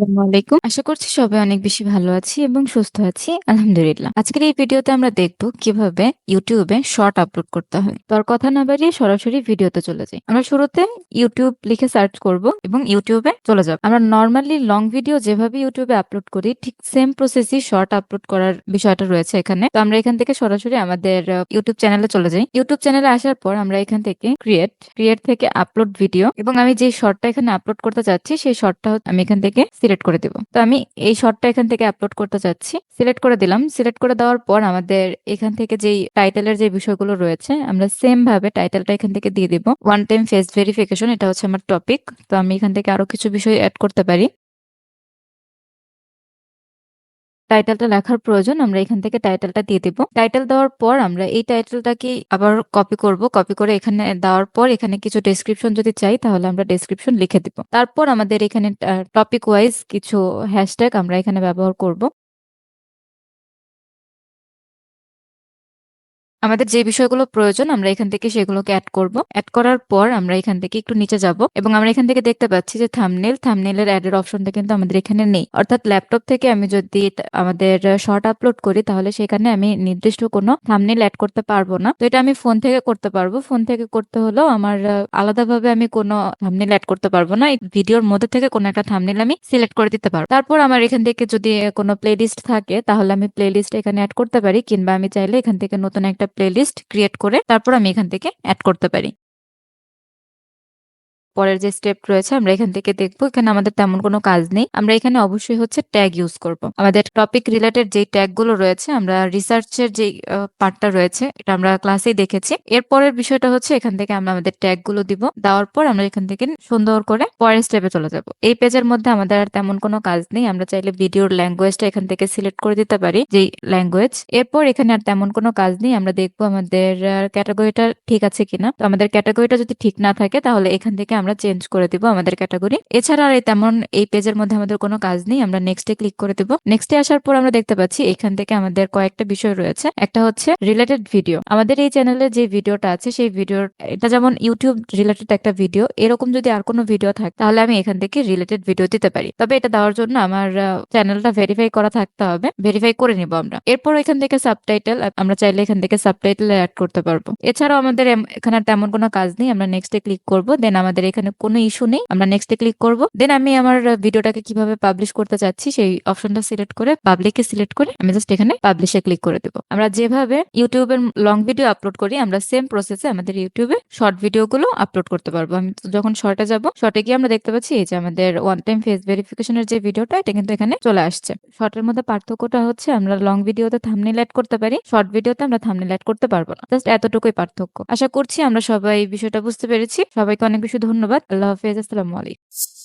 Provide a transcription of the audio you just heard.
আসসালামু আলাইকুম। আশা করছি সবাই অনেক বেশি ভালো আছি এবং সুস্থ আছি। আলহামদুলিল্লাহ। আজকের এই ভিডিওতে আমরা দেখব কিভাবে YouTube এ শর্ট আপলোড করতে হয়। তো আর কথা না বাড়িয়ে সরাসরি ভিডিওতে চলে যাই। আমরা শুরুতে YouTube লিখে সার্চ করব এবং YouTube এ চলে যাব। আমরা নরমালি লং ভিডিও যেভাবে YouTube এ আপলোড করি ঠিক সেম প্রসেসই শর্ট আপলোড করার বিষয়টা রয়েছে এখানে। তো আমরা এখান থেকে সরাসরি আমাদের YouTube চ্যানেলে চলে যাই। YouTube চ্যানেলে আসার পর আমরা এখান থেকে ক্রিয়েট থেকে আপলোড ভিডিও এবং আমি যে শর্টটা এখানে আপলোড করতে চাচ্ছি সেই শর্টটা আমি এখান থেকে সিলেক্ট করে দেব। তো আমি এই শর্টটা এখান থেকে আপলোড করতে চাচ্ছি। সিলেক্ট করে দিলাম। সিলেক্ট করে দেওয়ার পর আমাদের এখান থেকে যেই টাইটেলের যে বিষয়গুলো রয়েছে আমরা সেম ভাবে টাইটেলটা এখান থেকে দিয়ে দিব। ওয়ান টাইম ফেস ভেরিফিকেশন এটা হচ্ছে আমার টপিক। তো আমি এখান থেকে আরো কিছু বিষয় এড করতে পারি। টাইটেলটা লেখার প্রয়োজন আমরা এখান থেকে টাইটেলটা দিয়ে দিব। টাইটেল দেওয়ার পর আমরা এই টাইটেলটাকে আবার কপি করব। কপি করে এখানে দেওয়ার পর এখানে কিছু ডেসক্রিপশন যদি চাই তাহলে আমরা ডেসক্রিপশন লিখে দিব। তারপর আমাদের এখানে টপিক ওয়াইজ কিছু হ্যাশট্যাগ আমরা এখানে ব্যবহার করব। আমাদের যে বিষয়গুলো প্রয়োজন আমরা এখান থেকে সেগুলোকে এড করব। এড করার পর আমরা এখান থেকে একটু নিচে যাব এবং আমরা এখান থেকে দেখতে পাচ্ছি যে থাম্বনেইলের অ্যাড এর অপশনটা কিন্তু আমাদের এখানে নেই। অর্থাৎ ল্যাপটপ থেকে আমি যদি আমাদের শর্ট আপলোড করি তাহলে সেখানে আমি নির্দিষ্ট কোনো থাম্বনেইল অ্যাড করতে পারবো না। তো এটা আমি ফোন থেকে করতে পারবো। ফোন থেকে করতে হলেও আমার আলাদাভাবে আমি কোনো থাম্বনেইল অ্যাড করতে পারবো না। এই ভিডিওর মধ্যে থেকে কোনো একটা থাম্বনেইল আমি সিলেক্ট করে দিতে পারবো। তারপর আমার এখান থেকে যদি কোনো প্লেলিস্ট থাকে তাহলে আমি প্লেলিস্ট এখানে অ্যাড করতে পারি কিংবা আমি চাইলে এখান থেকে নতুন একটা প্লেলিস্ট ক্রিয়েট করে তারপর আমি এখান থেকে এড করতে পারি। পরের যে স্টেপ রয়েছে আমরা এখান থেকে দেখবো এখানে আমাদের তেমন কোনো কাজ নেই। আমরা এখানে অবশ্যই হচ্ছে ট্যাগ ইউজ করব। আমাদের টপিক রিলেটেড যেই ট্যাগ গুলো রয়েছে আমরা রিসার্চের যে পার্টটা রয়েছে এটা আমরা ক্লাসেই দেখেছি। এরপরের বিষয়টা হচ্ছে এখান থেকে আমরা আমাদের ট্যাগ গুলো দিব। দেওয়ার পর আমরা এখান থেকে সুন্দর করে পরের স্টেপে চলে যাব। এই পেজের মধ্যে আমাদের আর তেমন কোনো কাজ নেই। আমরা চাইলে ভিডিওর ল্যাঙ্গুয়েজটা এখান থেকে সিলেক্ট করে দিতে পারি যেই ল্যাঙ্গুয়েজ। এরপর এখানে আর তেমন কোনো কাজ নেই। আমরা দেখবো আমাদের ক্যাটাগরিটা ঠিক আছে কিনা। তো আমাদের ক্যাটাগরিটা যদি ঠিক না থাকে তাহলে এখান থেকে আমরা চেঞ্জ করে দিব আমাদের ক্যাটাগরি। এছাড়া আর তেমন এই পেজের মধ্যে আমাদের কোনো কাজ নেই। আমরা নেক্সটে ক্লিক করে দিব। নেক্সটে আসার পর আমরা দেখতে পাচ্ছি এখান থেকে আমাদের কয়েকটা বিষয় রয়েছে। একটা হচ্ছে রিলেটেড ভিডিও। আমাদের এই চ্যানেলে যে ভিডিওটা আছে সেই ভিডিওর এটা যেমন ইউটিউব রিলেটেড একটা ভিডিও এরকম যদি আর কোনো ভিডিও থাকে তাহলে আমি এখান থেকে রিলেটেড ভিডিও দিতে পারি। তবে এটা দেওয়ার জন্য আমার চ্যানেলটা ভেরিফাই করা থাকতে হবে। ভেরিফাই করে নিব আমরা। এরপর এখান থেকে সাবটাইটেল আমরা চাইলে এখান থেকে সাবটাইটেল অ্যাড করতে পারবো। এছাড়াও আমাদের এখানে তেমন কোনো কাজ নেই। আমরা নেক্সটে ক্লিক করব। দেন আমাদের এখানে কোনো ইস্যু নেই। আমরা নেক্সটে ক্লিক করব। দেন আমি আমার ভিডিওটাকে কিভাবে পাবলিশ করতে চাচ্ছি সেই অপশনটা সিলেক্ট করে পাবলিকে সিলেক্ট করে আমি জাস্ট এখানে পাবলিশে ক্লিক করে দেব। আমরা যেভাবে ইউটিউবের লং ভিডিও আপলোড করি আমরা সেম প্রসেসে আমাদের ইউটিউবে শর্ট ভিডিও গুলো আপলোড করতে পারবো। আমি যখন শর্টে যাব শর্টে গিয়ে আমরা দেখতে পাচ্ছি এই যে আমাদের ওয়ান টাইম ফেস ভেরিফিকেশনের যে ভিডিওটা এটা কিন্তু এখানে চলে আসছে। শর্টের মধ্যে পার্থক্যটা হচ্ছে আমরা লং ভিডিওতে থাম্বনেইল অ্যাড করতে পারি, শর্ট ভিডিওতে আমরা থাম্বনেইল অ্যাড করতে পারবো না। জাস্ট এতটুকুই পার্থক্য। আশা করছি আমরা সবাই বিষয়টা বুঝতে পেরেছি। সবাইকে অনেক বেশি ধন্যবাদ। আল্লাহ হাফেজ। আসসালামু আলাইকুম।